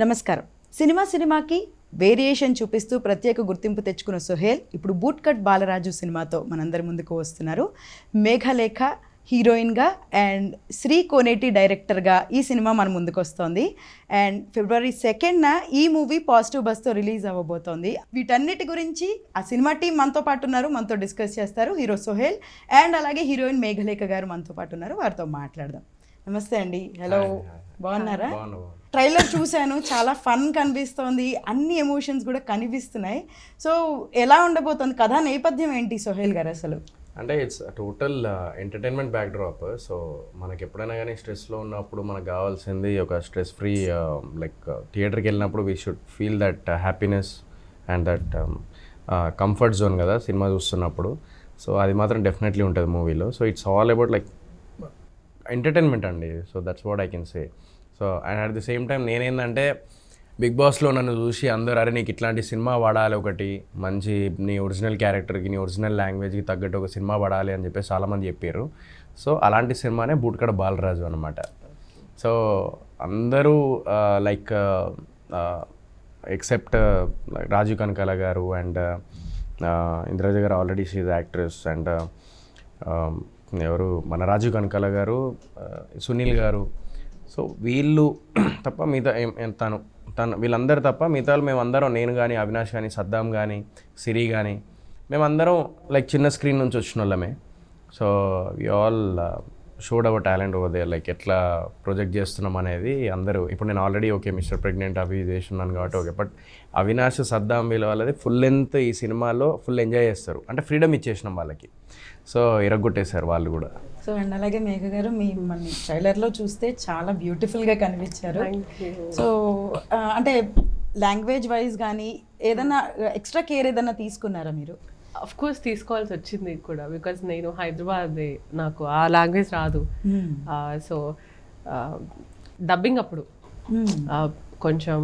నమస్కారం. సినిమాకి వేరియేషన్ చూపిస్తూ ప్రత్యేక గుర్తింపు తెచ్చుకున్న సోహెల్ ఇప్పుడు బూట్ కట్ బాలరాజు సినిమాతో మనందరి ముందుకు వస్తున్నారు. మేఘలేఖ హీరోయిన్గా అండ్ శ్రీ కోనేటి డైరెక్టర్గా ఈ సినిమా మన ముందుకు వస్తోంది. అండ్ February 2న ఈ మూవీ పాజిటివ్ బస్తో రిలీజ్ అవ్వబోతోంది. వీటన్నిటి గురించి ఆ సినిమా టీం మనతో పాటు ఉన్నారు, మనతో డిస్కస్ చేస్తారు. హీరో సోహెల్ అండ్ అలాగే హీరోయిన్ మేఘలేఖ గారు మనతో పాటు ఉన్నారు, వారితో మాట్లాడదాం. నమస్తే అండి. హలో, బాగున్నారా? ట్రైలర్ చూశాను, చాలా ఫన్ కనిపిస్తోంది, అన్ని ఎమోషన్స్ కూడా కనిపిస్తున్నాయి. సో ఎలా ఉండబోతుంది, కథా నేపథ్యం ఏంటి సోహెల్ గారు అసలు? అంటే it's total entertainment backdrop. So మనకి ఎప్పుడైనా కానీ స్ట్రెస్లో ఉన్నప్పుడు మనకు కావాల్సింది ఒక స్ట్రెస్ ఫ్రీ, లైక్ థియేటర్కి వెళ్ళినప్పుడు we should feel that happiness and that comfort zone కదా సినిమా చూస్తున్నప్పుడు. సో అది మాత్రం డెఫినెట్లీ ఉంటుంది మూవీలో. So it's all about like entertainment అండి. So that's what I can say. So and at the same time నేనేందంటే బిగ్ బాస్లో నన్ను చూసి అందరూ అరే నీకు ఇట్లాంటి సినిమా పడాలి, ఒకటి మంచి నీ ఒరిజినల్ క్యారెక్టర్కి నీ ఒరిజినల్ లాంగ్వేజ్కి తగ్గట్టు ఒక సినిమా పడాలి అని చెప్పేసి చాలామంది చెప్పారు. సో అలాంటి సినిమానే బూట్ కట్ బాలరాజు అనమాట. సో అందరూ లైక్ ఎక్సెప్ట్ రాజీవ్ కనకాల గారు అండ్ ఇంద్రజ గారు, already she is actress. And ఎవరు మన రాజీవ్ కనకాల గారు, సునీల్ గారు. సో వీళ్ళు తప్ప మిగతా తను వీళ్ళందరూ తప్ప మిగతా మేమందరం, నేను కానీ అవినాష్ కానీ సద్దాం కానీ సిరి కానీ మేమందరం లైక్ చిన్న స్క్రీన్ నుంచి వచ్చిన వాళ్ళమే. So we all showed our talent over there, like ఎట్లా ప్రొజెక్ట్ చేస్తున్నాం అనేది అందరూ. ఇప్పుడు నేను ఆల్రెడీ ఓకే మిస్టర్ ప్రెగ్నెంట్ అవి చేస్తున్నాను కాబట్టి ఓకే, బట్ అవినాష్ సద్దాం వీళ్ళ వాళ్ళది ఫుల్ లెంత్ ఈ సినిమాలో ఫుల్ ఎంజాయ్ చేస్తారు. అంటే ఫ్రీడమ్ ఇచ్చేసినాం వాళ్ళకి. సో ఇరగొట్టేశారు వాళ్ళు కూడా. సో అండ్ అలాగే మేఘ గారు మిమ్మల్ని ట్రైలర్లో చూస్తే చాలా బ్యూటిఫుల్గా కనిపించారు. సో అంటే లాంగ్వేజ్ వైజ్ కానీ ఏదైనా ఎక్స్ట్రా కేర్ ఏదైనా తీసుకున్నారా మీరు? అఫ్ కోర్స్ తీసుకోవాల్సి వచ్చింది కూడా, బికాజ్ నేను హైదరాబాద్, నాకు ఆ లాంగ్వేజ్ రాదు. సో డబ్బింగ్ అప్పుడు కొంచెం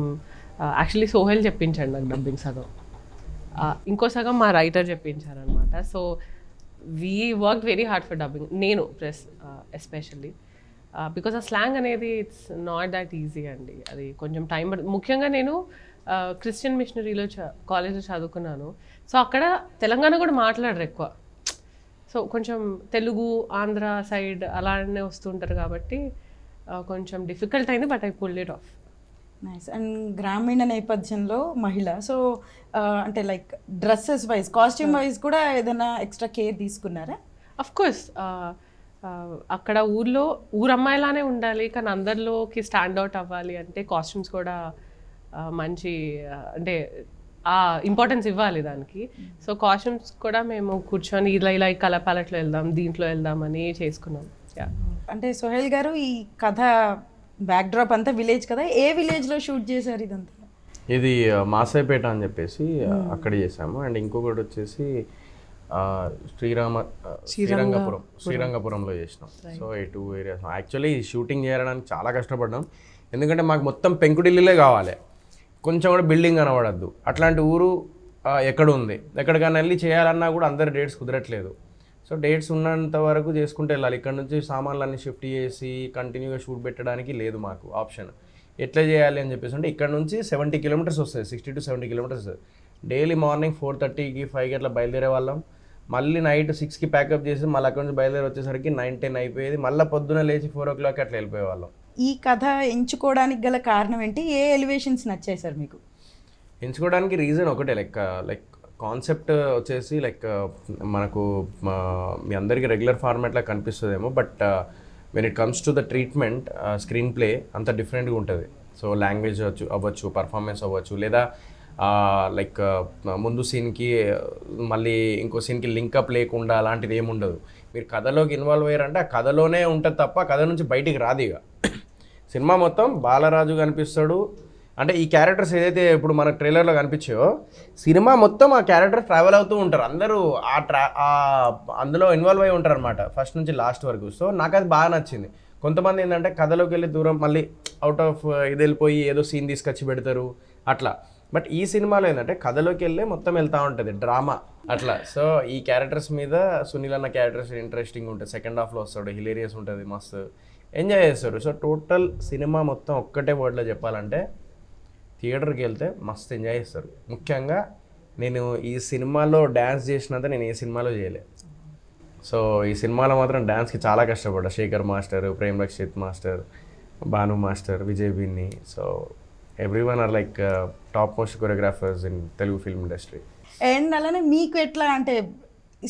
యాక్చువల్లీ సోహెల్ చెప్పించాడు నాకు డబ్బింగ్ సగం, ఇంకో సగం మా రైటర్ చెప్పించారనమాట. So we work very hard for dubbing, నేను ప్లస్ ఎస్పెషల్లీ బికాజ్ ఆ స్లాంగ్ అనేది ఇట్స్ నాట్ దాట్ ఈజీ అండి. అది కొంచెం టైం పడుతుంది. ముఖ్యంగా నేను క్రిస్టియన్ మిషనరీలో కాలేజ్లో చదువుకున్నాను. సో అక్కడ తెలంగాణ కూడా మాట్లాడరు ఎక్కువ. సో కొంచెం తెలుగు ఆంధ్ర సైడ్ అలానే వస్తుంటారు కాబట్టి కొంచెం డిఫికల్ట్ అయింది, but I pulled it of. Nice. And గ్రామీణ నేపథ్యంలో మహిళ, సో అంటే like dresses wise, costume wise కూడా ఏదైనా ఎక్స్ట్రా కేర్ తీసుకున్నారా? అఫ్ కోర్స్ అక్కడ ఊరమ్మాయిలానే ఉండాలి, కానీ అందరిలోకి స్టాండ్ అవుట్ అవ్వాలి అంటే కాస్ట్యూమ్స్ కూడా మంచి అంటే ఇంపార్టెన్స్ ఇవ్వాలి దానికి. సో కాస్ట్యూమ్స్ కూడా మేము కూర్చొని ఇలా ఈ కలర్ ప్యాలెట్లో వెళ్దాం, దీంట్లో వెళ్దాం అని చేసుకున్నాం. అంటే సోహెల్ గారు ఈ కథ బ్యాక్డ్రాప్ అంతా విలేజ్ కదా, ఏ విలేజ్లో షూట్ చేశారు ఇదంతా? ఇది మాసాయిపేట అని చెప్పేసి అక్కడ చేసాము. అండ్ ఇంకొకటి వచ్చేసి శ్రీరంగపురంలో చేసినాం. సో ఈ 2 ఏరియాస్ యాక్చువల్లీ షూటింగ్ చేయడానికి చాలా కష్టపడ్డాం. ఎందుకంటే మాకు మొత్తం పెంకుటిల్లులే కావాలి, కొంచెం కూడా బిల్డింగ్ కనబడద్దు. అట్లాంటి ఊరు ఎక్కడ ఉంది, ఎక్కడికైనా వెళ్ళి చేయాలన్నా కూడా అందరి డేట్స్ కుదరట్లేదు. సో డేట్స్ ఉన్నంత వరకు చేసుకుంటూ వెళ్ళాలి. ఇక్కడ నుంచి సామాన్లన్నీ షిఫ్ట్ చేసి కంటిన్యూగా షూట్ పెట్టడానికి లేదు మాకు ఆప్షన్. ఎట్లా చేయాలి అని చెప్పేసి అంటే ఇక్కడ నుంచి 70 కిలోమీటర్స్ వస్తుంది, 60 to 70 కిలోమీటర్స్. డైలీ మార్నింగ్ 4:30కి 5కి అట్లా బయలుదేరే వాళ్ళం. మళ్ళీ నైట్ 6కి ప్యాకప్ చేసి మళ్ళీ అక్కడ నుంచి బయలుదేరి వచ్చేసరికి 9, 10 అయిపోయేది. మళ్ళీ పొద్దున లేచి 4 o'clock అట్లా వెళ్ళిపోయేవాళ్ళం. ఈ కథ ఎంచుకోవడానికి గల కారణం ఏంటి? ఏ ఎలివేషన్స్ నచ్చాయి సార్ మీకు? ఎంచుకోవడానికి రీజన్ ఒకటే, లైక్ కాన్సెప్ట్ వచ్చేసి లైక్ మనకు మీ అందరికీ రెగ్యులర్ ఫార్మాట్లా కనిపిస్తుందేమో, but when it comes to the treatment screenplay అంత డిఫరెంట్గా ఉంటుంది. సో లాంగ్వేజ్ అవ్వచ్చు, పర్ఫార్మెన్స్ అవ్వచ్చు, లేదా లైక్ ముందు సీన్కి మళ్ళీ ఇంకో సీన్కి లింకప్ లేకుండా అలాంటిది ఏముండదు. మీరు కథలోకి ఇన్వాల్వ్ అయ్యారంటే ఆ కథలోనే ఉంటుంది తప్ప కథ నుంచి బయటికి రాదు. ఇక సినిమా మొత్తం బాలరాజు కనిపిస్తాడు. అంటే ఈ క్యారెక్టర్స్ ఏదైతే ఇప్పుడు మనకు ట్రైలర్లో కనిపించాయో సినిమా మొత్తం ఆ క్యారెక్టర్ ట్రావెల్ అవుతూ ఉంటారు. అందరూ అందులో ఇన్వాల్వ్ అయి ఉంటారు అనమాట ఫస్ట్ నుంచి లాస్ట్ వరకు. సో నాకు అది బాగా నచ్చింది. కొంతమంది ఏంటంటే కథలోకి వెళ్ళి దూరం మళ్ళీ అవుట్ ఆఫ్ ఇది వెళ్ళిపోయి ఏదో సీన్ తీసుకొచ్చి పెడతారు అట్లా. బట్ ఈ సినిమాలో ఏంటంటే కథలోకి వెళ్ళి మొత్తం వెళ్తూ ఉంటుంది డ్రామా అట్లా. సో ఈ క్యారెక్టర్స్ మీద సునీల్ అన్న క్యారెక్టర్స్ ఇంట్రెస్టింగ్ ఉంటుంది. సెకండ్ హాఫ్లో వస్తాడు, హిలేరియస్ ఉంటుంది, మస్తు ఎంజాయ్ చేస్తారు. సో టోటల్ సినిమా మొత్తం ఒక్కటే వర్డ్లో చెప్పాలంటే థియేటర్కి వెళ్తే మస్తు ఎంజాయ్ చేస్తారు. ముఖ్యంగా నేను ఈ సినిమాలో డ్యాన్స్ చేసినంత నేను ఏ సినిమాలో చేయలేదు. సో ఈ సినిమాలో మాత్రం డ్యాన్స్కి చాలా కష్టపడ్డా. Shekhar master, Prem Rakshit master, Bhanu master, Vijay Binni. So every one are like top most choreographers in Telugu film industry. And అలానే మీకు ఎట్లా అంటే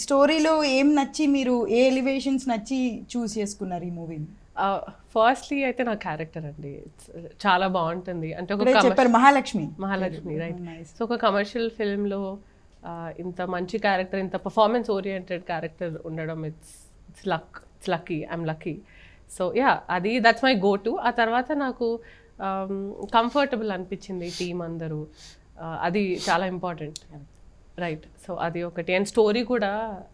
స్టోరీలో ఏం నచ్చి మీరు ఏ ఎలివేషన్స్ నచ్చి చూస్ చేసుకున్నారు ఈ మూవీని? ఫస్ట్లీ అయితే నా క్యారెక్టర్ అండి చాలా బాగుంటుంది. అంటే ఒక చెప్పారు మహాలక్ష్మి రైట్. సో ఒక కమర్షియల్ ఫిల్మ్లో ఇంత మంచి క్యారెక్టర్, ఇంత పర్ఫార్మెన్స్ ఓరియంటెడ్ క్యారెక్టర్ ఉండడం it's lucky. I'm lucky. So అది దట్స్ మై గో టు. ఆ తర్వాత నాకు కంఫర్టబుల్ అనిపించింది టీం అందరూ, అది చాలా ఇంపార్టెంట్ రైట్. సో అది ఒకటి. అండ్ స్టోరీ కూడా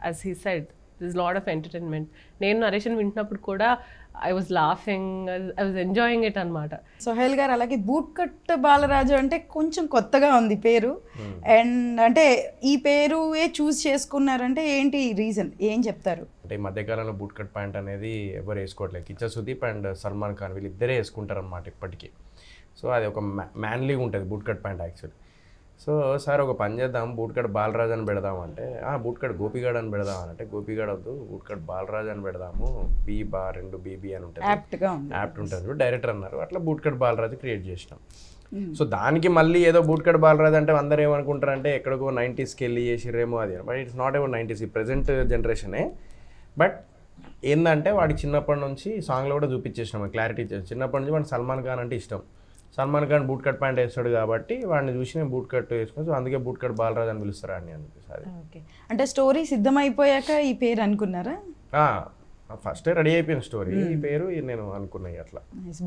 as he said this lot of entertainment. నేను నరేషన్ వింటున్నప్పుడు కూడా I was laughing, I was enjoying it అనమాట. సోహెల్ గారు అలాగే బూట్ కట్ బాలరాజు అంటే కొంచెం కొత్తగా ఉంది పేరు. అండ్ అంటే ఈ పేరు చూస్ చేసుకున్నారంటే ఏంటి రీజన్, ఏం చెప్తారు? అంటే ఈ మధ్యకాలంలో బూట్ కట్ ప్యాంట్ అనేది ఎవరు వేసుకోవట్లేదు. కిచ్చా సుదీప్ అండ్ సల్మాన్ ఖాన్ వీళ్ళిద్దరే వేసుకుంటారు అనమాట ఇప్పటికీ. సో అది ఒక మ్యాన్లీగా ఉంటుంది boot cut pant actually. So sir ఒక పని చేద్దాం, బూట్ కట్ బాలరాజ్ అని పెడదాం అంటే, బూట్ కట్ గోపిగాడ్ అని పెడదాం అంటే, గోపిగాడ్ వద్దు బూట్ కట్ బాలరాజ్ అని పెడదాము, BB అని ఉంటుంది, యాప్ట్ ఉంటుంది, డైరెక్టర్ అన్నారు. అట్లా బూట్ కట్ బాలరాజ్ క్రియేట్ చేసినాం. సో దానికి మళ్ళీ ఏదో బూట్ కట్ బాలరాజ్ అంటే అందరూ ఏమనుకుంటారు అంటే ఎక్కడికో 90స్కి వెళ్ళి చేసిర్రేమో అది. But it's not ever 90s, ఈ ప్రజెంట్ జనరేషనే. బట్ ఏంటంటే వాడికి చిన్నప్పటి నుంచి సాంగ్లో కూడా చూపించేసినాం, క్లారిటీ చిన్నప్పటి నుంచి వాడికి సల్మాన్ ఖాన్ అంటే ఇష్టం. Salman Khan boot cut pant వేస్తాడు కాబట్టి వాడిని చూసి నేను బూట్ కట్ వేసుకుని, సో అందుకే బూట్ కట్ బాలరాజ్ అని పిలుస్తారా అని అనిపిస్తుంది. ఓకే, అంటే స్టోరీ సిద్ధమైపోయాక ఈ పేరు అనుకున్నారా? ఫస్ట్ రెడీ అయిపోయిన స్టోరీ, ఈ పేరు నేను అనుకున్నాయి అట్లా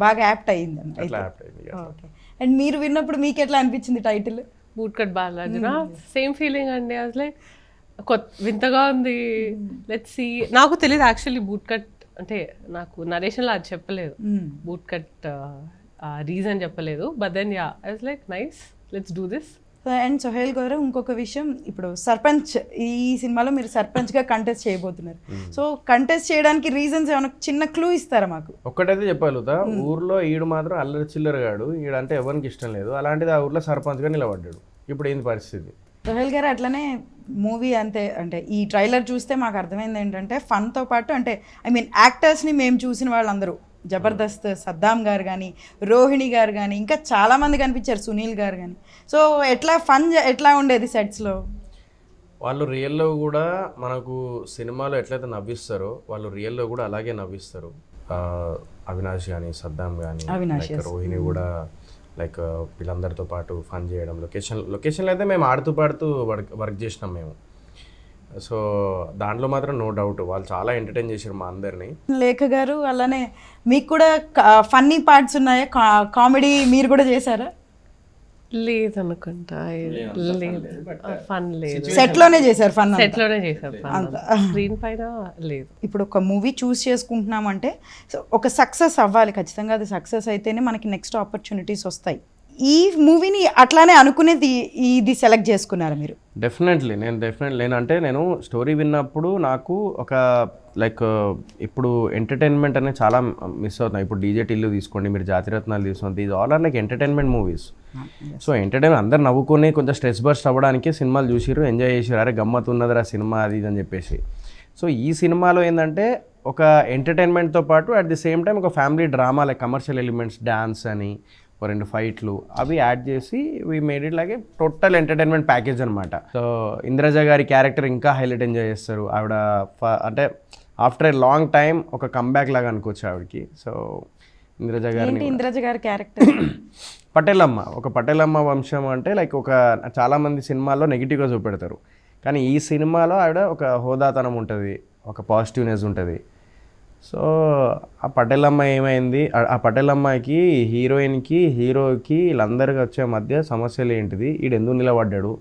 బాగా యాప్ట్ అయ్యింది. అట్లా యాప్ట్ అయింది. ఓకే, అండ్ మీరు విన్నప్పుడు మీకు ఎట్లా అనిపించింది టైటిల్? బూట్ కట్ బాలరాజునా సేమ్ ఫీలింగ్ అండి. అసలు వింతగా ఉంది. Let's see. నాకు తెలియదు యాక్చువల్లీ బూట్ కట్ అంటే, నాకు నరేషన్లో అది చెప్పలేదు, బూట్ కట్ రీజన్ చెప్పలేదు. But then I was like nice, let's do this. And Sohel garu ఇంకొక విషయం, ఇప్పుడు సర్పంచ్, ఈ సినిమాలో మీరు సర్పంచ్గా కంటెస్ట్ చేయబోతున్నారు. సో కంటెస్ట్ చేయడానికి రీజన్స్ ఏమైనా చిన్న క్లూ ఇస్తారా మాకు? ఒక్కటైతే చెప్పగలుగుతా, ఊర్లో ఈడు మాత్రం అల్లరి చిల్లరగాడు, ఈడంటే ఎవరికి ఇష్టం లేదు, అలాంటిది ఆ ఊర్లో సర్పంచ్గా నిలబడ్డాడు. ఇప్పుడు ఏంది పరిస్థితి? సోహెల్ గారు అట్లనే మూవీ అంటే ఈ ట్రైలర్ చూస్తే మాకు అర్థమైంది ఏంటంటే ఫన్తో పాటు అంటే యాక్టర్స్ని మేము చూసిన వాళ్ళందరూ, జబర్దస్త్ సద్దాం గారు కానీ, రోహిణి గారు కానీ, ఇంకా చాలామంది కనిపించారు, సునీల్ గారు కానీ. సో ఎట్లా ఫన్ ఎట్లా ఉండేది సెట్స్లో? వాళ్ళు రియల్లో కూడా మనకు సినిమాలో ఎట్లయితే నవ్విస్తారో వాళ్ళు రియల్లో కూడా అలాగే నవ్విస్తారు. అవినాష్ కానీ, సద్దాం కానీ, రోహిణి కూడా లైక్ వీళ్ళందరితో పాటు ఫన్ చేయడం. లొకేషన్లో అయితే మేము ఆడుతూ పాడుతూ వర్క్ చేసినాం మేము. సో దాంట్లో మాత్రం నో డౌట్ వాళ్ళు చాలా ఎంటర్టైన్ చేశారు మా అందరినీ. లేఖ గారు అలానే మీకు కూడా ఫన్నీ పార్ట్స్ ఉన్నాయా? కామెడీ మీరు కూడా చేశారా? లేదు అనుకుంటా, లేదు, ఫన్ లేదు. సెట్లోనే చేశారు ఫన్? సెట్లోనే చేశారు, స్క్రీన్ పైన లేదు. ఇప్పుడు ఒక మూవీ చూస్ చేసుకుంటున్నామంటే ఒక సక్సెస్ అవ్వాలి ఖచ్చితంగా. అది సక్సెస్ అయితేనే మనకి నెక్స్ట్ ఆపర్చునిటీస్ వస్తాయి. ఈ మూవీని అట్లానే అనుకునేది ఇది సెలెక్ట్ చేసుకున్నారా మీరు? డెఫినెట్లీ నేను స్టోరీ విన్నప్పుడు నాకు ఒక లైక్ ఇప్పుడు ఎంటర్టైన్మెంట్ అనేది చాలా మిస్ అవుతున్నాయి. ఇప్పుడు డీజే టిల్లు తీసుకోండి, మీరు జాతిరత్నాలు తీసుకోండి, these all are like entertainment movies. So entertainment అందరు నవ్వుకొని కొంచెం స్ట్రెస్ బర్స్ట్ అవ్వడానికి సినిమాలు చూసిర్రు, ఎంజాయ్ చేసారు, అరే గమ్మత్ ఉన్నదిరా సినిమా అది ఇది అని చెప్పేసి. సో ఈ సినిమాలో ఏంటంటే ఒక ఎంటర్టైన్మెంట్తో పాటు అట్ ది సేమ్ టైం ఒక family drama, like commercial elements, dance అని, 2 ఫైట్లు అవి యాడ్ చేసి we made it like a total entertainment package అనమాట. సో ఇంద్రజ గారి క్యారెక్టర్ ఇంకా హైలైట్ ఎంజాయ్ చేస్తారు. ఆవిడ అంటే ఆఫ్టర్ ఏ లాంగ్ టైం ఒక కంబ్యాక్ లాగా అనుకోవచ్చు ఆవిడకి. సో ఇంద్రజ గారి క్యారెక్టర్ పటేలమ్మ వంశం అంటే లైక్ చాలామంది సినిమాల్లో నెగిటివ్గా చూపెడతారు, కానీ ఈ సినిమాలో ఆవిడ ఒక హోదాతనం ఉంటుంది, ఒక పాజిటివ్నెస్ ఉంటుంది. సో ఆ పటేలమ్మ ఏమైంది, ఆ పటేలమ్మాయికి హీరోయిన్కి హీరోకి వీళ్ళందరికీ వచ్చే మధ్య సమస్యలు ఏంటిది, ఈడు ఎందుకు నిలబడ్డాడు,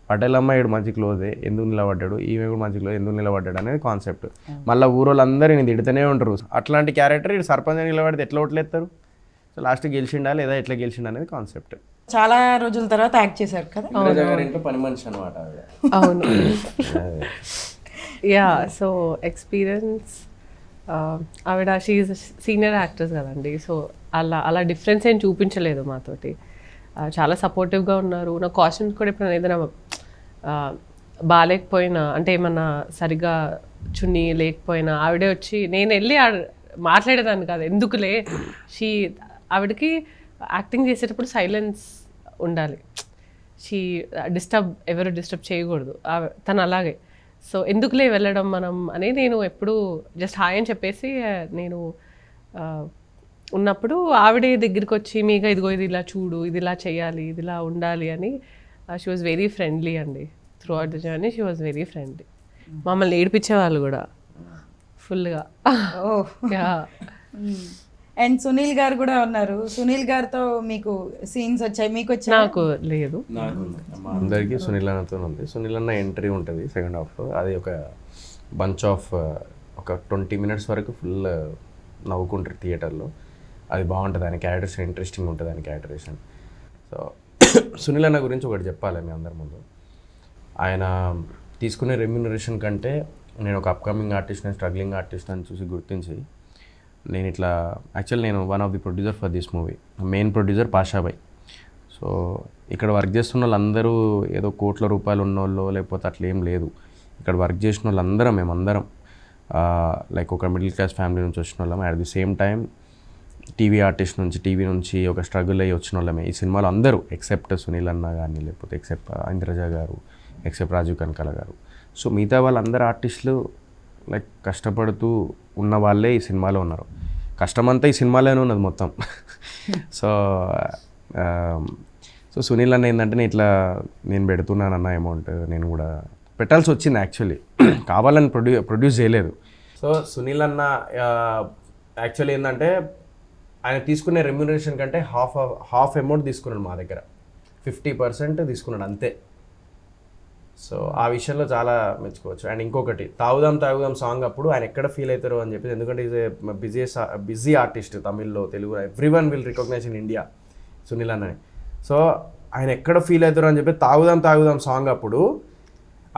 పటేలమ్మ ఈడు మంచి క్లోజే ఎందుకు నిలబడ్డాడు, ఈమె కూడా మంచి క్లోజ్ ఎందుకు నిలబడ్డాడు అనేది కాన్సెప్ట్. మళ్ళీ ఊరోళ్ళందరూ నేను తిడుతూనే ఉంటారు. అట్లాంటి క్యారెక్టర్ ఈడు సర్పంచ్ నిలబడితే ఎట్లా ఓట్లేస్తారు, సో లాస్ట్ గెలిచిండా లేదా ఎట్లా గెలిచిండా అనేది కాన్సెప్ట్. చాలా రోజుల తర్వాత యాక్ట్ చేశారు కదా, ఇంట్లో పని మనిషి అనమాట. అవును. యా, సో ఎక్స్పీరియన్స్, ఆవిడ షీఈ్ సీనియర్ యాక్టర్స్ కదండి. సో అలా డిఫరెన్స్ ఏం చూపించలేదు మాతోటి. చాలా సపోర్టివ్గా ఉన్నారు. నా కాస్ట్యూమ్స్ కూడా ఎప్పుడైనా ఏదైనా బాగాలేకపోయినా అంటే ఏమన్నా సరిగ్గా చున్నీ లేకపోయినా ఆవిడే వచ్చి నేను వెళ్ళి మాట్లాడేదాన్ని కాదు, ఎందుకులే ఆవిడకి యాక్టింగ్ చేసేటప్పుడు సైలెన్స్ ఉండాలి, ఎవరు డిస్టర్బ్ చేయకూడదు, తను అలాగే. సో ఎందుకులే వెళ్ళడం మనం అని నేను ఎప్పుడు జస్ట్ హాయ్ అని చెప్పేసి నేను ఉన్నప్పుడు ఆవిడే దగ్గరికి వచ్చి మీకు ఇదిగో ఇది ఇలా చూడు, ఇది ఇలా చేయాలి, ఇది ఇలా ఉండాలి అని షీ వాజ్ వెరీ ఫ్రెండ్లీ అండి. Through out the journey she was very friendly. మమ్మల్ని ఏడిపించేవాళ్ళు కూడా ఫుల్గా. అండ్ సునీల్ గారు కూడా ఉన్నారు. సునీల్ గారితో మీకు సీన్స్ వచ్చాయి, మీకు వచ్చాయి? నాకు లేదు. అందరికీ సునీల్ అన్నతో ఉంది. సునీల్ అన్న ఎంట్రీ ఉంటుంది సెకండ్ హాఫ్లో. అది ఒక బంచ్ ఆఫ్ ఒక 20 minutes వరకు ఫుల్ నవ్వుకుంటారు థియేటర్లో. అది బాగుంటుంది, ఆయన క్యారెక్టర్స్ ఇంట్రెస్టింగ్ ఉంటుంది, ఆయన క్యారెక్టరేషన్. సో సునీల్ అన్న గురించి ఒకటి చెప్పాలి మీ అందరి ముందు. ఆయన తీసుకునే రెమ్యూనరేషన్ కంటే నేను ఒక అప్కమింగ్ ఆర్టిస్ట్, స్ట్రగ్లింగ్ ఆర్టిస్ట్ అని చూసి గుర్తించి నేను ఇట్లా యాక్చువల్లీ నేను one of the producer for this movie, main producer Pasha Bhai. So ఇక్కడ వర్క్ చేస్తున్న వాళ్ళందరూ ఏదో కోట్ల రూపాయలు ఉన్నోళ్ళు లేకపోతే అట్లా ఏం లేదు. ఇక్కడ వర్క్ చేసిన వాళ్ళందరం మేమందరం లైక్ ఒక మిడిల్ క్లాస్ ఫ్యామిలీ నుంచి వచ్చిన వాళ్ళం. At the same time TV artist నుంచి, టీవీ నుంచి ఒక స్ట్రగుల్ అయ్యి వచ్చిన వాళ్ళమే ఈ సినిమాలో అందరూ, ఎక్సెప్ట్ సునీల్ అన్న కానీ, లేకపోతే ఎక్సెప్ట్ ఇంద్రజ గారు, ఎక్సెప్ట్ రాజీవ్ కనకాల గారు. సో మిగతా వాళ్ళందరూ ఆర్టిస్టులు లైక్ కష్టపడుతూ ఉన్న వాళ్ళే ఈ సినిమాలో ఉన్నారు. కష్టమంతా ఈ సినిమాలోనే ఉన్నది మొత్తం. సో సునీల్ అన్న ఏంటంటే ఇట్లా నేను పెడుతున్నానన్న అమౌంట్ నేను కూడా పెట్టాల్సి వచ్చింది యాక్చువల్లీ, కావాలని ప్రొడ్యూస్ చేయలేదు. సో సునీల్ అన్న యాక్చువల్లీ ఏంటంటే ఆయన తీసుకునే రెమ్యూనరేషన్ కంటే హాఫ్ అమౌంట్ తీసుకున్నాడు మా దగ్గర, 50% తీసుకున్నాడు అంతే. సో ఆ విషయంలో చాలా మెచ్చుకోవచ్చు. అండ్ ఇంకొకటి తాగుదాం సాంగ్ అప్పుడు ఆయన ఎక్కడ ఫీల్ అవుతారో అని చెప్పేసి, ఎందుకంటే ఈజ్ ఏ బిజీ ఆర్టిస్ట్, తమిళ్లో, Telugu, everyone will recognise in India Sunil అన్నని. సో ఆయన ఎక్కడ ఫీల్ అవుతారో అని చెప్పి తాగుదాం సాంగ్ అప్పుడు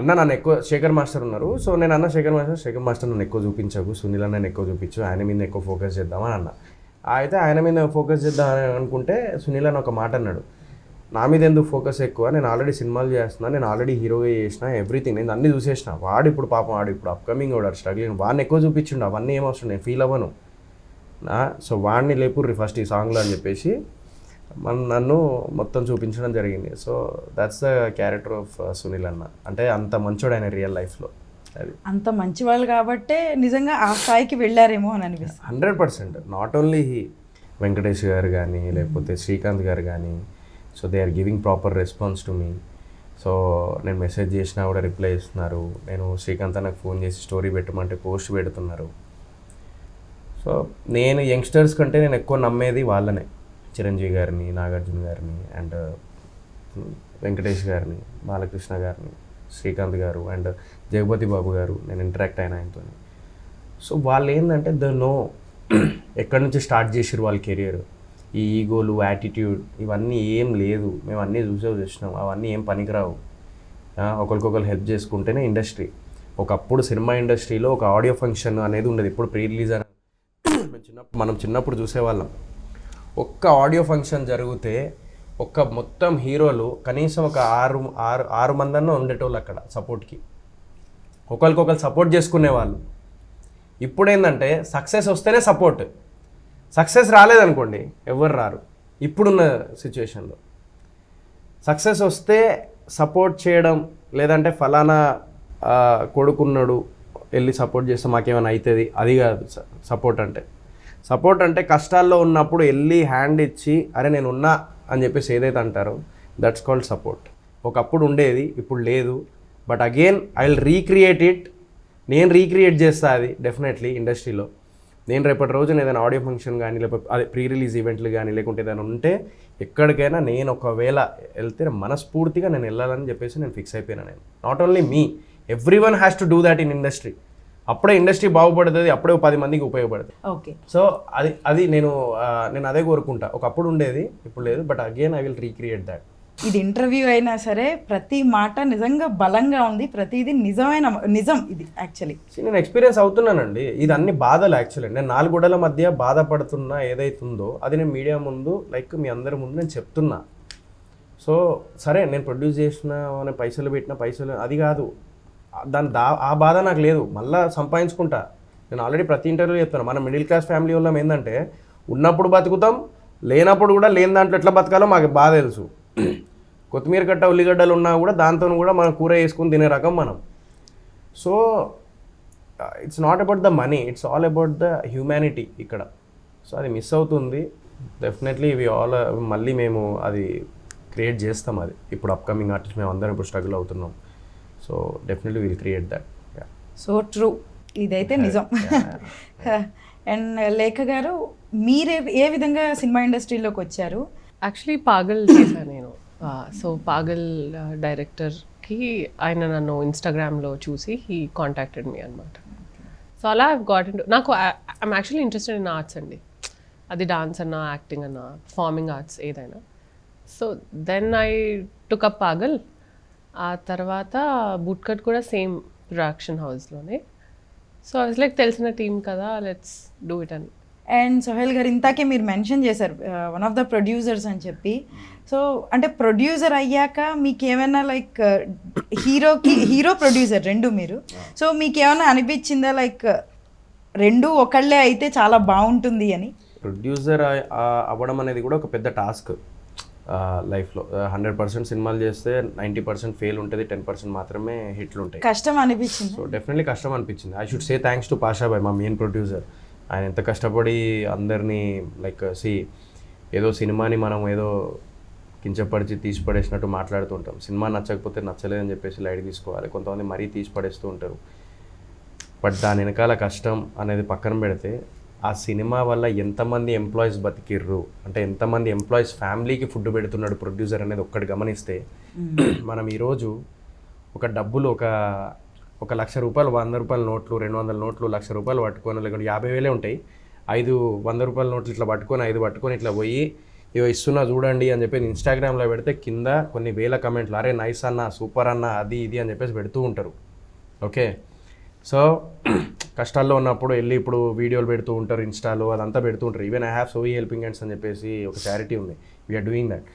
అన్న నన్ను ఎక్కువ, శేఖర్ మాస్టర్ ఉన్నారు. సో నేను అన్న శేఖర్ మాస్టర్ నన్ను ఎక్కువ చూపించకు, సునీల్ అన్నని ఎక్కువ చూపించు, ఆయన మీద ఎక్కువ ఫోకస్ చేద్దామని అన్న. అయితే ఆయన మీద ఫోకస్ చేద్దామని అనుకుంటే సునీల్ అన్న ఒక మాట అన్నాడు, నా మీద ఎందుకు ఫోకస్ ఎక్కువ, నేను ఆల్రెడీ సినిమాలు చేస్తున్నా, నేను ఆల్రెడీ హీరోగా చేసిన, ఎవ్రీథింగ్ నేను అన్నీ చూసేసిన. వాడు ఇప్పుడు అప్కమింగ్ వాడు స్ట్రగ్లింగ్, వాడిని ఎక్కువ చూపించిండు, అవన్నీ ఏమవసరం, నేను ఫీల్ అవ్వను. సో వాడిని లేపుర్రి ఫస్ట్ ఈ సాంగ్లో అని చెప్పేసి నన్ను మొత్తం చూపించడం జరిగింది. So that's the character of Sunil అన్న. అంటే అంత మంచోడు ఆయన రియల్ లైఫ్లో. అది అంత మంచి వాళ్ళు కాబట్టే నిజంగా ఆ స్థాయికి వెళ్ళారేమో అని అనిపిస్తుంది. 100%. నాట్ ఓన్లీ వెంకటేష్ గారు కానీ, లేకపోతే శ్రీకాంత్ గారు కానీ, so they are giving proper response to me. So నేను మెసేజ్ చేసినా కూడా రిప్లై ఇస్తున్నారు. నేను శ్రీకాంత్ నాకు ఫోన్ చేసి స్టోరీ పెట్టమంటే పోస్ట్ పెడుతున్నారు. సో నేను యంగ్స్టర్స్ కంటే నేను ఎక్కువ నమ్మేది వాళ్ళనే, చిరంజీవి గారిని, నాగార్జున గారిని, అండ్ వెంకటేష్ గారిని, బాలకృష్ణ గారిని, శ్రీకాంత్ గారు, అండ్ జగపతి బాబు గారు. నేను ఇంటరాక్ట్ అయిన ఆయనతో. సో వాళ్ళు ఏంటంటే నో ఎక్కడి నుంచి స్టార్ట్ చేసారు వాళ్ళ కెరియర్, ఈ ఈగోలు, యాటిట్యూడ్ ఇవన్నీ ఏం లేదు, మేము అన్నీ చూసినాం, అవన్నీ ఏం పనికిరావు. ఒకరికొకరు హెల్ప్ చేసుకుంటేనే ఇండస్ట్రీ. ఒకప్పుడు సినిమా ఇండస్ట్రీలో ఒక ఆడియో ఫంక్షన్ అనేది ఉండేది. ఇప్పుడు ప్రీ రిలీజ్ అని మనం చిన్నప్పుడు చూసేవాళ్ళం. ఒక్క ఆడియో ఫంక్షన్ జరిగితే ఒక్క మొత్తం హీరోలు కనీసం ఒక ఆరు మందన్నా ఉండేటోళ్ళు అక్కడ సపోర్ట్కి, ఒకరికొకరు సపోర్ట్ చేసుకునేవాళ్ళు. ఇప్పుడు ఏంటంటే సక్సెస్ వస్తేనే సపోర్ట్, సక్సెస్ రాలేదనుకోండి ఎవరు రారు. ఇప్పుడున్న సిచ్యువేషన్లో సక్సెస్ వస్తే సపోర్ట్ చేయడం, లేదంటే ఫలానా కొడుకున్నాడు వెళ్ళి సపోర్ట్ చేస్తే మాకేమైనా అవుతుంది, అది కాదు సపోర్ట్ అంటే. సపోర్ట్ అంటే కష్టాల్లో ఉన్నప్పుడు వెళ్ళి హ్యాండ్ ఇచ్చి అరే నేను ఉన్నా అని చెప్పేసి ఏదైతే అంటారో దట్స్ కాల్డ్ సపోర్ట్. ఒకప్పుడు ఉండేది, ఇప్పుడు లేదు. But again I will recreate it. నేను రీక్రియేట్ చేస్తా అది డెఫినెట్లీ ఇండస్ట్రీలో. నేను రేపటి రోజున ఏదైనా ఆడియో ఫంక్షన్ కానీ, లేకపోతే అదే ప్రీ రిలీజ్ ఈవెంట్లు కానీ, లేకుంటే ఏదైనా ఉంటే ఎక్కడికైనా నేను ఒకవేళ వెళ్తే మనస్ఫూర్తిగా నేను వెళ్ళాలని చెప్పేసి నేను ఫిక్స్ అయిపోయినా. నేను not only me, every one has to do that in industry. అప్పుడే ఇండస్ట్రీ బాగుపడుతుంది, అప్పుడే 10 మందికి ఉపయోగపడుతుంది. ఓకే. సో అది నేను అదే కోరుకుంటా. ఒకప్పుడు ఉండేది, ఇప్పుడు లేదు. But again I will recreate that. ఇది ఇంటర్వ్యూ అయినా సరే ప్రతి మాట నిజంగా బలంగా ఉంది, ప్రతిదీ నిజం ఇది యాక్చువల్లీ. నేను ఎక్స్పీరియన్స్ అవుతున్నానండి. ఇది అన్ని బాధలు యాక్చువల్లీ. నేను 4 గోడల మధ్య బాధపడుతున్నా ఏదైతుందో అది నేను మీడియా ముందు, లైక్ మీ అందరి ముందు నేను చెప్తున్నా. సో సరే నేను ప్రొడ్యూస్ చేసిన పైసలు పెట్టిన పైసలు అది కాదు, ఆ బాధ నాకు లేదు, మళ్ళీ సంపాదించుకుంటా. నేను ఆల్రెడీ ప్రతి ఇంటర్వ్యూలో చెప్తాను, మన మిడిల్ క్లాస్ ఫ్యామిలీ వాళ్ళం ఏంటంటే ఉన్నప్పుడు బతుకుతాం, లేనప్పుడు కూడా లేని దాంట్లో ఎట్లా బతకాలో మాకు బాగా తెలుసు. కొత్తిమీర కట్ట ఉల్లిగడ్డలు ఉన్నా కూడా దాంతో కూడా మనం కూర వేసుకుని తినే రకం మనం. So it's not about the money, it's all about the humanity ఇక్కడ. సో అది మిస్ అవుతుంది. డెఫినెట్లీ మళ్ళీ మేము అది క్రియేట్ చేస్తాం. అది ఇప్పుడు అప్కమింగ్ ఆర్టిస్ట్ మేము అందరం ఇప్పుడు స్ట్రగుల్ అవుతున్నాం. So definitely will create that. So true, ఇదైతే నిజం. అండ్ లేఖ గారు, మీరే ఏ విధంగా సినిమా ఇండస్ట్రీలోకి వచ్చారు? యాక్చువల్లీ పాగల్ చేశాను నేను. సో పాగల్ డైరెక్టర్కి ఆయన నన్ను ఇన్స్టాగ్రామ్లో చూసి హీ కాంటాక్టెడ్ మీ అనమాట. సో అలా ఐవ్ గాట్ ఇన్, నాకు I'm actually interested in arts అండి. అది డాన్స్ అన్నా, యాక్టింగ్ అన్నా, పర్ఫార్మింగ్ ఆర్ట్స్ ఏదైనా. So then I took up Paagal. ఆ తర్వాత బూట్ కట్ కూడా సేమ్ ప్రొడక్షన్ హౌస్లోనే. సో ఐ వాజ్ లైక్ తెలిసిన టీం కదా, లెట్స్ డూ ఇట్ అని. అండ్ సోహెల్ గారు, ఇంతాకే మీరు మెన్షన్ చేశారు వన్ ఆఫ్ ద ప్రొడ్యూసర్స్ అని చెప్పి. సో అంటే ప్రొడ్యూసర్ అయ్యాక మీకు ఏమైనా లైక్ హీరో ప్రొడ్యూసర్ రెండు మీరు, సో మీకు ఏమైనా అనిపించిందా లైక్ రెండు ఒకళ్ళే అయితే చాలా బాగుంటుంది అని? ప్రొడ్యూసర్ అవ్వడం అనేది కూడా ఒక పెద్ద టాస్క్ లైఫ్లో. 100% సినిమాలు చేస్తే 90% ఫెయిల్ ఉంటుంది, 10% మాత్రమే హిట్లు ఉంటాయి. కష్టం అనిపించింది. సో డెఫినెట్లీ కష్టం అనిపించింది. I should say thanks to Pasha భాయ్, మా మెయిన్ ప్రొడ్యూసర్. ఆయన ఎంత కష్టపడి అందరినీ లైక్ ఏదో సినిమాని మనం ఏదో కించపరిచి తీసి పడేసినట్టు మాట్లాడుతుంటాం. సినిమా నచ్చకపోతే నచ్చలేదని చెప్పేసి లైట్ తీసుకోవాలి. కొంతమంది మరీ తీసి పడేస్తూ ఉంటారు. బట్ దాని వెనకాల కష్టం అనేది పక్కన పెడితే, ఆ సినిమా వల్ల ఎంతమంది ఎంప్లాయీస్ బతికిర్రు, అంటే ఎంతమంది ఎంప్లాయీస్ ఫ్యామిలీకి ఫుడ్ పెడుతున్నాడు ప్రొడ్యూసర్ అనేది ఒక్కటి గమనిస్తే, మనం ఈరోజు ఒక డబ్బులు ఒక ₹1,00,000 ₹100 నోట్లు, 200 నోట్లు, ₹1,00,000 పట్టుకొని, లేకుంటే 50,000 ఉంటాయి, 5 ₹100 నోట్లు ఇట్లా పట్టుకొని 5 పట్టుకొని ఇట్లా పోయి ఇవో ఇస్తున్నా చూడండి అని చెప్పి ఇన్స్టాగ్రామ్లో పెడితే కింద కొన్ని వేల కమెంట్లు, అరే నైస్ అన్న, సూపర్ అన్న, అది ఇది అని చెప్పేసి పెడుతూ ఉంటారు. ఓకే, సో కష్టాల్లో ఉన్నప్పుడు వెళ్ళి ఇప్పుడు వీడియోలు పెడుతూ ఉంటారు, ఇన్స్టాలో అదంతా పెడుతూ ఉంటారు. ఈవెన్ ఐ హ్యావ్ సోవీ హెల్పింగ్ హ్యాండ్స్ అని చెప్పేసి ఒక చారిటీ ఉంది, వీఆర్ డూయింగ్ దట్.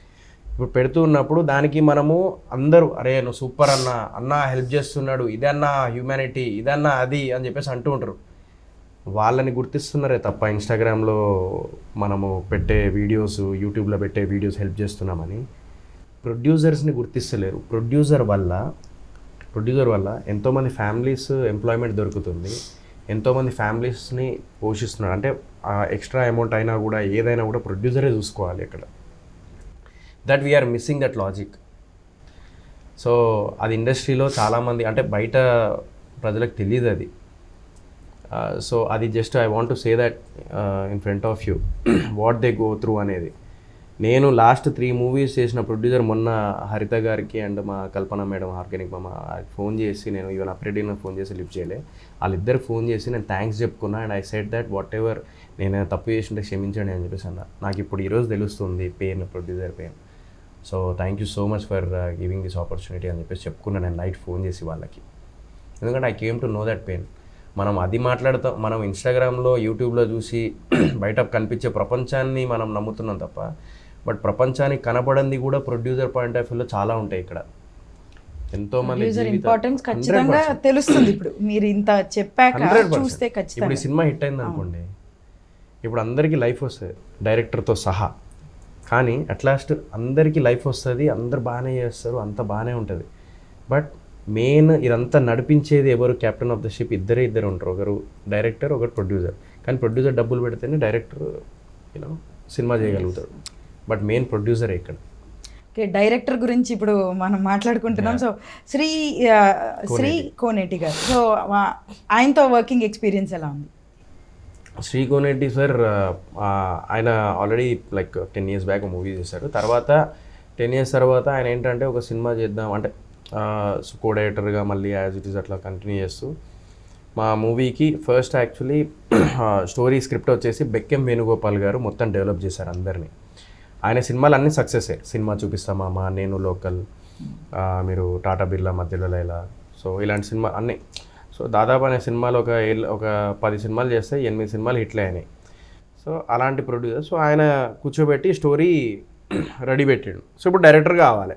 ఇప్పుడు పెడుతూ ఉన్నప్పుడు దానికి మనము అందరూ అరే నువ్వు సూపర్ అన్న హెల్ప్ చేస్తున్నాడు, ఇదన్నా హ్యూమానిటీ, ఇదన్నా అది అని చెప్పేసి అంటూ ఉంటారు. వాళ్ళని గుర్తిస్తున్నారే తప్ప ఇన్స్టాగ్రామ్లో మనము పెట్టే వీడియోస్, యూట్యూబ్లో పెట్టే వీడియోస్ హెల్ప్ చేస్తున్నామని ప్రొడ్యూసర్స్ని గుర్తిస్తలేరు. ప్రొడ్యూసర్ వల్ల ఎంతోమంది ఫ్యామిలీస్ ఎంప్లాయ్మెంట్ దొరుకుతుంది, ఎంతోమంది ఫ్యామిలీస్ని పోషిస్తున్నారు. అంటే ఎక్స్ట్రా అమౌంట్ అయినా కూడా ఏదైనా కూడా ప్రొడ్యూసరే చూసుకోవాలి అక్కడ. That we're missing that logic. So అది ఇండస్ట్రీలో చాలామంది, అంటే బయట ప్రజలకు తెలియదు అది. సో అది just I want to say that in front of you what they go through అనేది. నేను లాస్ట్ 3 మూవీస్ చేసిన ప్రొడ్యూసర్ మొన్న హరిత గారికి అండ్ మా కల్పన మేడం ఆర్గానిక్ మామ ఫోన్ చేసి, నేను ఈవెన్ అప్రెడీని ఫోన్ చేసి లిఫ్ట్ చేయలే, వాళ్ళిద్దరు ఫోన్ చేసి నేను థ్యాంక్స్ చెప్పుకున్నా. And I said that what ever నేను తప్పు చేసింటే క్షమించండి అని చెప్పేసి అన్న. నాకు ఇప్పుడు ఈరోజు తెలుస్తుంది producer pain. So thank you so much for giving this opportunity అని చెప్పేసి చెప్పుకున్నాను నేను నైట్ ఫోన్ చేసి వాళ్ళకి. ఎందుకంటే I came to know that pain. మనం అది మాట్లాడతాం, మనం ఇన్స్టాగ్రామ్లో యూట్యూబ్లో చూసి బయట కనిపించే ప్రపంచాన్ని మనం నమ్ముతున్నాం తప్ప, బట్ ప్రపంచానికి కనపడింది కూడా ప్రొడ్యూసర్ పాయింట్ ఆఫ్ వ్యూలో చాలా ఉంటాయి ఇక్కడ. ఎంతోమంది ఇంపార్టెన్స్ ఖచ్చితంగా తెలుస్తుంది. ఇప్పుడు మీరు ఇంత చెప్పాక చూస్తే ఖచ్చితంగా. ఇప్పుడు ఈ సినిమా హిట్ అయింది అనుకోండి, ఇప్పుడు అందరికీ లైఫ్ వస్తుంది డైరెక్టర్తో సహా, కానీ అట్ లాస్ట్ అందరికీ లైఫ్ వస్తుంది, అందరు బాగానే చేస్తారు, అంత బాగానే ఉంటుంది. బట్ మెయిన్ ఇదంతా నడిపించేది ఎవరు? కెప్టెన్ ఆఫ్ ద షిప్ ఇద్దరు ఉంటారు, ఒకరు డైరెక్టర్, ఒకరు ప్రొడ్యూసర్. కానీ ప్రొడ్యూసర్ డబ్బులు పెడితేనే డైరెక్టర్ సినిమా చేయగలుగుతాడు, బట్ మెయిన్ ప్రొడ్యూసరే ఇక్కడ. ఓకే, డైరెక్టర్ గురించి ఇప్పుడు మనం మాట్లాడుకుంటున్నాం. సో శ్రీ కోనేటి గారు, సో ఆయనతో వర్కింగ్ ఎక్స్పీరియన్స్ ఎలా ఉంది? శ్రీ కోనేటి సార్ ఆయన already like 10 years back movie చేశారు. తర్వాత 10 years తర్వాత ఆయన ఏంటంటే ఒక సినిమా చేద్దాం అంటే కో డైరెక్టర్గా మళ్ళీ యాజ్ ఇట్ ఈస్ అట్లా కంటిన్యూ చేస్తూ మా మూవీకి ఫస్ట్ యాక్చువల్లీ స్టోరీ స్క్రిప్ట్ వచ్చేసి బెక్కెం వేణుగోపాల్ గారు మొత్తం డెవలప్ చేశారు అందరినీ. ఆయన సినిమాలు అన్నీ సక్సెస్ అయ్యాయి. సినిమా చూపిస్తామా, నేను లోకల్, మీరు టాటా బిర్లా మధ్యలో లైలా, సో ఇలాంటి సినిమా అన్నీ. సో దాదాపు అనే సినిమాలు ఒక 10 సినిమాలు చేస్తే 8 సినిమాలు హిట్లే అయినాయి. సో అలాంటి ప్రొడ్యూసర్. సో ఆయన కూర్చోబెట్టి స్టోరీ రెడీ పెట్టిండు. సో ఇప్పుడు డైరెక్టర్ కావాలి,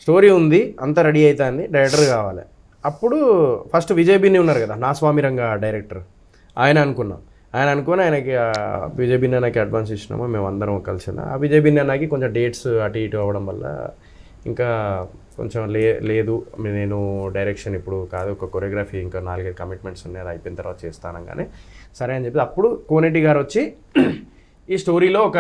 స్టోరీ ఉంది, అంతా రెడీ అవుతుంది, డైరెక్టర్ కావాలి. అప్పుడు ఫస్ట్ విజయ్ బిన్ని ఉన్నారు కదా, నా స్వామి రంగ డైరెక్టర్, ఆయన అనుకున్నాం. ఆయన అనుకుని ఆయనకి విజయ్ బిన్ని అన్నకి అడ్వాన్స్ ఇచ్చినాము, మేము అందరం కలిసి. ఆ విజయ్ బిన్ని అన్నకి కొంచెం డేట్స్ అటు ఇటు అవ్వడం వల్ల ఇంకా కొంచెం లేదు, నేను డైరెక్షన్ ఇప్పుడు కాదు, ఒక కొరియోగ్రఫీ ఇంకా 4-5 కమిట్మెంట్స్ ఉన్నాయి, అది అయిపోయిన తర్వాత చేస్తానగానే సరే అని చెప్పి అప్పుడు కోనేటి గారు వచ్చి ఈ స్టోరీలో ఒక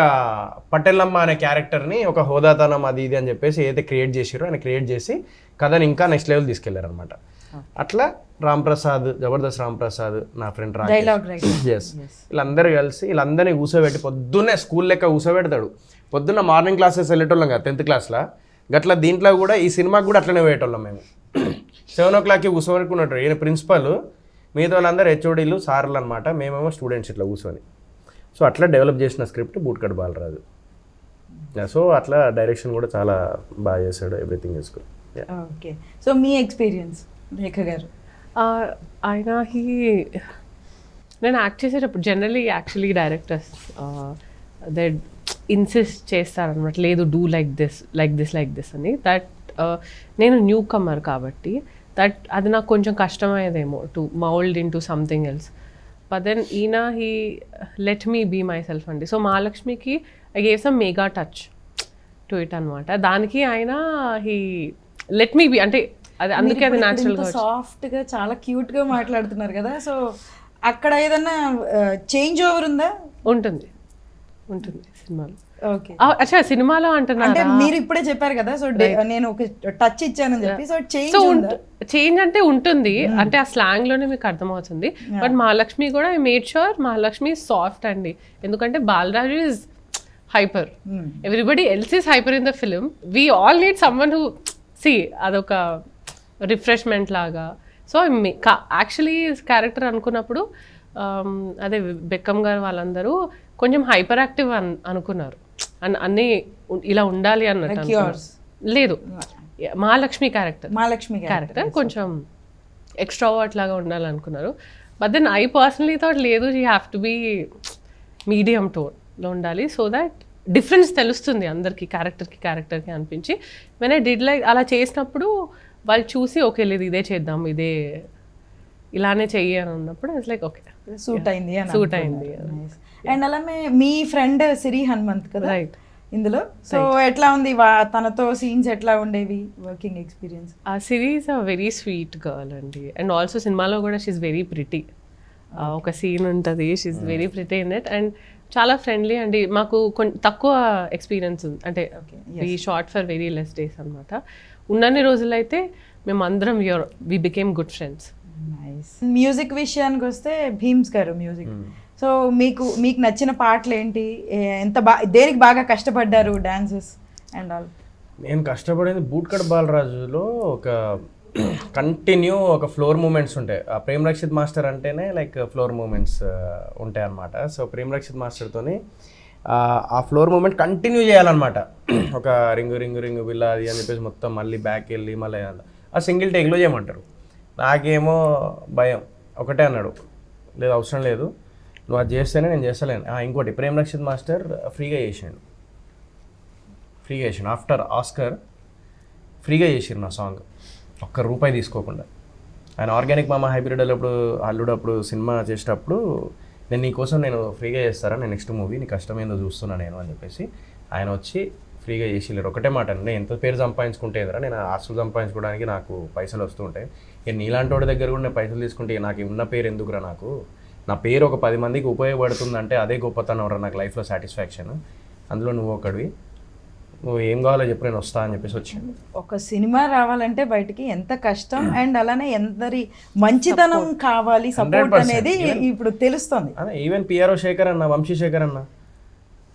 పటేలమ్మ అనే క్యారెక్టర్ని ఒక హోదాతనం అది ఇది అని చెప్పేసి ఏదైతే క్రియేట్ చేసారో ఆయన క్రియేట్ చేసి కథని ఇంకా నెక్స్ట్ లెవెల్ తీసుకెళ్లారనమాట. అట్లా రాంప్రసాద్, జబర్దస్త్ రాంప్రసాద్, నా ఫ్రెండ్ ఎస్, వీళ్ళందరూ కలిసి వీళ్ళందరినీ కూర్చోబెట్టి పొద్దున్నే స్కూల్ లెక్క కూర్చోబెడతాడు. పొద్దున్న మార్నింగ్ క్లాసెస్ వెళ్ళేటోళ్ళం కదా 10th క్లాస్లో, గట్లా దీంట్లో కూడా ఈ సినిమాకి కూడా అట్లనే పోయేటోళ్ళం మేము. 7 o'clockకి కూర్చోబెట్టుకున్నట్టు ఈయన ప్రిన్సిపల్, మిగతా వాళ్ళందరూ హెచ్ఓడీలు సార్లు అనమాట, మేమేమో స్టూడెంట్స్ ఇట్లా కూర్చొని. సో అట్లా డెవలప్ చేసిన స్క్రిప్ట్ బూట్కట్ బాలరాజు. సో అట్లా డైరెక్షన్ కూడా చాలా బాగా చేశాడు, everything is good. Okay, so మీ ఎక్స్పీరియన్స్ రేఖ గారు? ఆయన నేను యాక్ట్ చేసేటప్పుడు generally actually directors they insist చేస్తారనమాట, లేదు డూ లైక్ దిస్ అని. దట్ నేను న్యూ కమర్ కాబట్టి అది నాకు కొంచెం కష్టమయ్యేదేమో to mould in to something else. But then ఈయన he let me be myself అండి. సో మహాలక్ష్మికి I gave some mega touch to it అనమాట. దానికి ఆయన హీ లెట్ మీ బీ, అంటే అది అందుకే అది న్యాచురల్గా సాఫ్ట్గా చాలా క్యూట్గా మాట్లాడుతున్నారు కదా. సో అక్కడ ఏదన్నా చేంజ్ ఓవర్ ఉందా? ఉంటుంది సినిమాలో. ఓకే, అచ్చా సినిమాలో అంటున్నారు, మీరు ఇప్పుడే చెప్పారు కదా. సో నేను ఒక టచ్ ఇచ్చానని చెప్పి, సో చేంజ్ అంటే ఉంటుంది, అంటే ఆ స్లాంగ్ లోనే మీకు అర్థమవుతుంది. బట్ మహాలక్ష్మి కూడా I made sure Mahalakshmi soft అండి, ఎందుకంటే Balaraju is hyper, everybody else is hyper in the film. We all need someone who see అదొక రిఫ్రెష్మెంట్ లాగా. సో యాక్చువల్లీ క్యారెక్టర్ అనుకున్నప్పుడు అదే బెక్కం గారు వాళ్ళందరూ కొంచెం హైపర్ యాక్టివ్ అనుకున్నారు, అన్నీ ఇలా ఉండాలి అన్నట్టు. లేదు, మహాలక్ష్మి క్యారెక్టర్ కొంచెం ఎక్స్ట్రావర్ట్ లాగా ఉండాలనుకున్నారు. But then I personally thought లేదు, you have to be medium టోన్లో ఉండాలి, సో దట్ డిఫరెన్స్ తెలుస్తుంది అందరికి, క్యారెక్టర్కి అనిపించి. వెన్ ఐ డిడ్ లైక్ అలా చేసినప్పుడు వాళ్ళు చూసి ఓకే లేదు ఇదే చేద్దాం, ఇదే ఇలానే చెయ్యి అని ఉన్నప్పుడు ఇట్స్ లైక్ ఓకే సూట్ అయింది. అండ్ అలానే మీ ఫ్రెండ్ సిరి హనుమంత్ కదా రైట్ ఇందులో, సో ఎట్లా ఉంది తనతో సీన్స్ ఎట్లా ఉండేవి, వర్కింగ్ ఎక్స్పీరియన్స్? ఆ series a very sweet girl అండి, అండ్ ఆల్సో సినిమాలో కూడా షీఈ్ వెరీ ప్రిటీ. ఒక సీన్ ఉంటుంది, she very pretty in it, and చాలా ఫ్రెండ్లీ అండి. మాకు తక్కువ ఎక్స్పీరియన్స్ ఉంది, అంటే we shot for very less days అనమాట. ఉన్నన్ని రోజులైతే మేము అందరం we became good friends. Music విషయానికి వస్తే భీమ్స్ గారు మ్యూజిక్, సో మీకు నచ్చిన పాటలు ఏంటి, ఎంత దేనికి బాగా కష్టపడ్డారు, డాన్సెస్ అండ్ ఆల్? నేను కష్టపడింది బూట్కట్ బాలరాజులో ఒక కంటిన్యూ ఒక ఫ్లోర్ మూమెంట్స్ ఉంటాయి. ఆ ప్రేమ్ రక్షిత్ మాస్టర్ అంటేనే లైక్ ఫ్లోర్ మూమెంట్స్ ఉంటాయి అన్నమాట. సో ప్రేమ్ రక్షిత్ మాస్టర్తోని ఆ ఫ్లోర్ మూమెంట్ కంటిన్యూ చేయాలన్నమాట. ఒక రింగు బిల్ల అది అని చెప్పేసి మొత్తం మళ్ళీ బ్యాక్ వెళ్ళి మళ్ళీ ఆ సింగిల్ టేక్లో చేయమంటారు. నాకేమో భయం, ఒకటే అన్నాడు, లేదు అవసరం లేదు, నువ్వు అది చేస్తేనే నేను చేస్తలేను. ఇంకోటి ప్రేమ్ రక్షిత్ మాస్టర్ ఫ్రీగా చేసాడు ఆఫ్టర్ ఆస్కర్ ఫ్రీగా చేసారు నా సాంగ్, ₹1 తీసుకోకుండా. ఆయన ఆర్గానిక్ మామ హైబ్రిడ్ అల్లుడు సినిమా చేసేటప్పుడు నేను నీకోసం నేను ఫ్రీగా చేస్తారా, నేను నెక్స్ట్ మూవీ నీ కష్టమేందో చూస్తున్నా నేను అని చెప్పేసి ఆయన వచ్చి ఫ్రీగా చేసిలేరు. ఒకటే మాట, నేను ఎంత పేరు సంపాదించుకుంటే ఎదురా, నేను ఆస్తులు సంపాదించుకోవడానికి నాకు పైసలు వస్తూ ఉంటాయి, నీలాంటి వాడి దగ్గర కూడా నేను పైసలు తీసుకుంటే నాకు ఉన్న పేరు ఎందుకురా, నాకు నా పేరు ఒక 10 మందికి ఉపయోగపడుతుందంటే అదే గొప్పతనం రా నాకు లైఫ్లో సాటిస్ఫాక్షన్, అందులో నువ్వు ఒకడివి, నువ్వు ఏం కావాలో చెప్పు నేను వస్తా అని చెప్పేసి వచ్చాను. ఒక సినిమా రావాలంటే బయటికి ఎంత కష్టం అండ్ అలానే ఎందరి మంచితనం కావాలి, సపోర్ట్ అనేది ఇప్పుడు తెలుస్తుంది. అదే ఈవెన్ పిఆర్ఓ శేఖర్ అన్న, వంశీ శేఖర్ అన్న,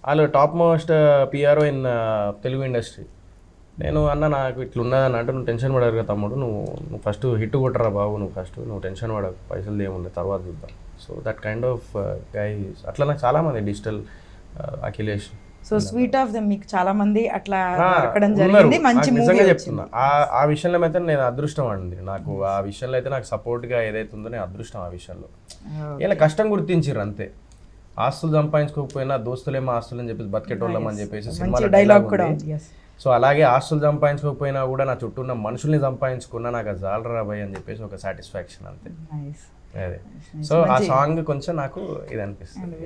వాళ్ళు top most PRO in Telugu industry. నేను అన్న నాకు ఇట్లా ఉన్నదని అంటే, నువ్వు టెన్షన్ పడరు కదా తమ్ముడు, నువ్వు ఫస్ట్ హిట్ కొట్టరా బాబు, నువ్వు టెన్షన్ పడకు, పైసలు ఏముంది తర్వాత చూద్దాం. So that kind of guys అట్లా నాకు చాలామంది digital Akhilesh, so sweet of them మీకు చాలా మంది అట్లా దొరకడం జరిగింది. మంచి మూవీ చెప్తున్నా. ఆ విషయంలో అయితే నేను అదృష్టం అండి, నాకు ఆ విషయంలో అయితే నాకు సపోర్ట్గా ఏదైతే ఉందో నేను అదృష్టం. ఆ విషయంలో ఇలా కష్టం గుర్తించారు అంతే. ఆస్తులు సంపాదించుకోకపోయినా దోస్తులేమో ఆస్తులు అని చెప్పేసి బతికేటోళ్ళం అని చెప్పేసి మంచి సినిమాలో డైలాగ్ కూడా ఉంది. ఉంది. Yes. సో అలాగే ఆస్తులు సంపాదించుకోకపోయినా కూడా నా చుట్టూ ఉన్న మనుషుల్ని సంపాదించుకున్నా నాకు అది జాలరా భయ్ అని చెప్పేసి ఒక సాటిస్ఫాక్షన్ అంతే. Nice. అదే సో ఆ సాంగ్ కొంచెం నాకు ఇది అనిపిస్తుంది.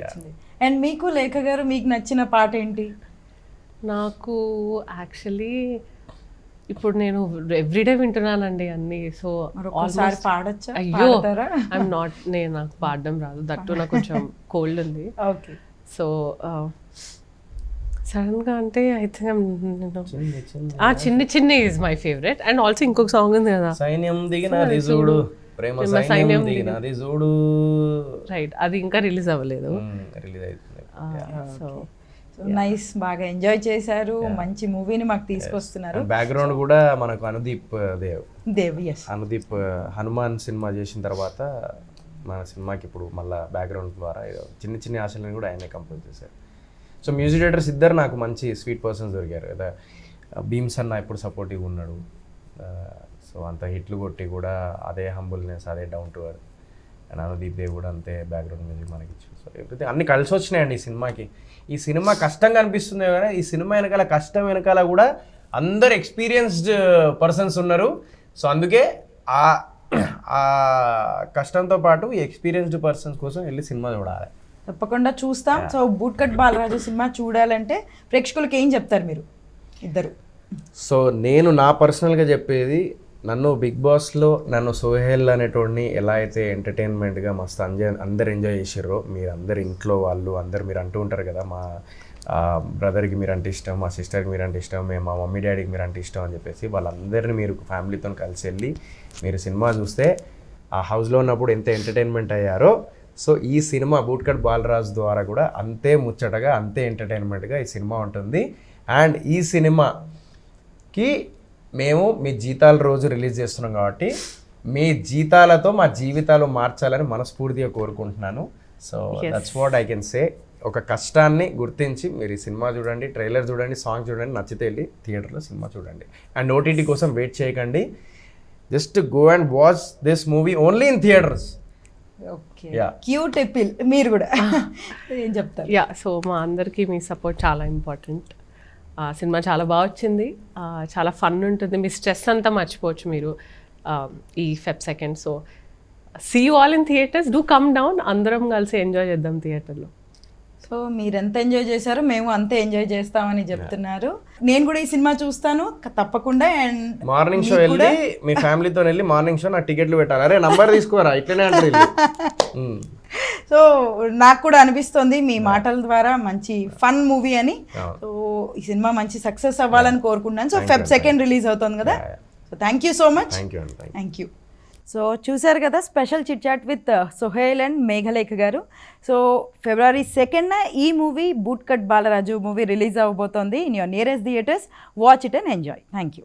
అండ్ మీకు లేఖ గారు మీకు నచ్చిన పాట ఏంటి? నాకు యాక్చువల్లీ ఇప్పుడు నేను ఎవ్రీడే వింటున్నానండి అన్ని. సో ఒకసారి పాడొచ్చా? అయ్యో ఐఎమ్ నాట్, నేను నాకు పాడడం రాదు, దట్టు నాకు కొంచెం కోల్డ్ ఉంది. ఓకే. సో సడన్గా అంటే ఐ థింక్ చిన్ని చిన్ని is my favourite. And also ఇంకొక సాంగ్ ఉంది కదా, సైన్యం దిగినది చూడు, ప్రేమ సైన్యం దిగినది చూడు, రైట్, అది ఇంకా రిలీజ్ అవ్వలేదు. రిలీజ్ అవుతుంది. సో నైస్, బాగా ఎంజాయ్ చేశారు, మంచి మూవీని మాకు తీసుకొస్తున్నారు. బ్యాక్గ్రౌండ్ కూడా మనకు అనుదీప్ దేవ్. ఎస్, అనుదీప్ హనుమాన్ సినిమా చేసిన తర్వాత మన సినిమాకి ఇప్పుడు మళ్ళీ బ్యాక్గ్రౌండ్ ద్వారా ఏదో చిన్న చిన్న ఆశలను కూడా ఆయనే కంపోజ్ చేశారు. సో మ్యూజిక్ డైరెక్టర్స్ ఇద్దరు నాకు మంచి స్వీట్ పర్సన్స్ దొరికారు కదా. భీమ్స్ అన్న ఇప్పుడు సపోర్టివ్గా ఉన్నాడు. సో అంత హిట్లు కొట్టి కూడా అదే హంబుల్నెస్, అదే down to earth. And Anudeep Dev కూడా అంతే బ్యాక్గ్రౌండ్ మ్యూజిక్ మనకి ఇచ్చారు. సో ఎవ్రీథింగ్ అన్నీ కలిసి వచ్చినాయండి ఈ సినిమాకి. ఈ సినిమా కష్టంగా అనిపిస్తుంది కానీ ఈ సినిమా వెనకాల కష్టం వెనకాల కూడా అందరు ఎక్స్పీరియన్స్డ్ పర్సన్స్ ఉన్నారు. సో అందుకే ఆ కష్టంతో పాటు ఈ ఎక్స్పీరియన్స్డ్ పర్సన్స్ కోసం వెళ్ళి సినిమా చూడాలి. తప్పకుండా చూస్తాం. So boot cut Balaraju cinema చూడాలంటే ప్రేక్షకులకు ఏం చెప్తారు మీరు ఇద్దరు? సో నేను నా పర్సనల్గా చెప్పేది, నన్ను బిగ్ బాస్లో నన్ను సోహెల్ అనేటోడిని ఎలా అయితే ఎంటర్టైన్మెంట్గా మస్తు అందరు ఎంజాయ్ చేసారో, మీరు అందరు ఇంట్లో వాళ్ళు అందరు మీరు అంటూ ఉంటారు కదా, మా బ్రదర్కి మీరు అంటే ఇష్టం, మా సిస్టర్కి మీరు అంటే ఇష్టం, మా మమ్మీ డాడీకి మీరు అంటే ఇష్టం అని చెప్పేసి వాళ్ళందరినీ మీరు ఫ్యామిలీతో కలిసి వెళ్ళి మీరు సినిమా చూస్తే ఆ హౌస్లో ఉన్నప్పుడు ఎంత ఎంటర్టైన్మెంట్ అయ్యారో, సో ఈ సినిమా బూట్ కట్ బాలరాజు ద్వారా కూడా అంతే ముచ్చటగా అంతే ఎంటర్టైన్మెంట్గా ఈ సినిమా ఉంటుంది. అండ్ ఈ సినిమాకి మేము మీ జీతాల రోజు రిలీజ్ చేస్తున్నాం కాబట్టి మీ జీతాలతో మా జీవితాలు మార్చాలని మనస్ఫూర్తిగా కోరుకుంటున్నాను. So that's what I can సే. ఒక కష్టాన్ని గుర్తించి మీరు ఈ సినిమా చూడండి, ట్రైలర్ చూడండి, సాంగ్ చూడండి, నచ్చితే వెళ్ళి థియేటర్లో సినిమా చూడండి. అండ్ ఓటీటీ కోసం వెయిట్ చేయకండి, just go and watch this movie only in theatres. Okay, cute appeal. మీరు కూడా ఏం చెప్తారు? యా, సో మా అందరికీ మీ సపోర్ట్ చాలా ఇంపార్టెంట్. సినిమా చాలా బాగా వచ్చింది, చాలా ఫన్ ఉంటుంది, మీ స్ట్రెస్ అంతా మర్చిపోవచ్చు మీరు ఈ Feb 2nd. So see you all in theatres, do come down, అందరం కలిసి ఎంజాయ్ చేద్దాం థియేటర్లో. సో మీరు ఎంత ఎంజాయ్ చేశారో మేము అంతే ఎంజాయ్ చేస్తామని చెప్తున్నారు. నేను కూడా ఈ సినిమా చూస్తాను తప్పకుండా. అండ్ మార్నింగ్ షో వెళ్ళి మీ ఫ్యామిలీతో వెళ్ళి మార్నింగ్ షో నాకు టికెట్లు పెట్టాలి. అరే నంబర్ తీసుకోరా, ఇట్లనే అంటారు. సో నాకు కూడా అనిపిస్తుంది మీ మాటల ద్వారా మంచి ఫన్ మూవీ అని. సో ఈ సినిమా మంచి సక్సెస్ అవ్వాలని కోరుకుంటున్నాను. సో Feb 2nd రిలీజ్ అవుతుంది కదా. So thank you so much. Thank you. So చూశారు కదా special chit chat with Sohel and Meghalekha గారు. సో February 2nd ఈ movie Bootcut Balaraju movie release అవ్వబోతోంది in your nearest theatres. Watch it and enjoy. Thank you.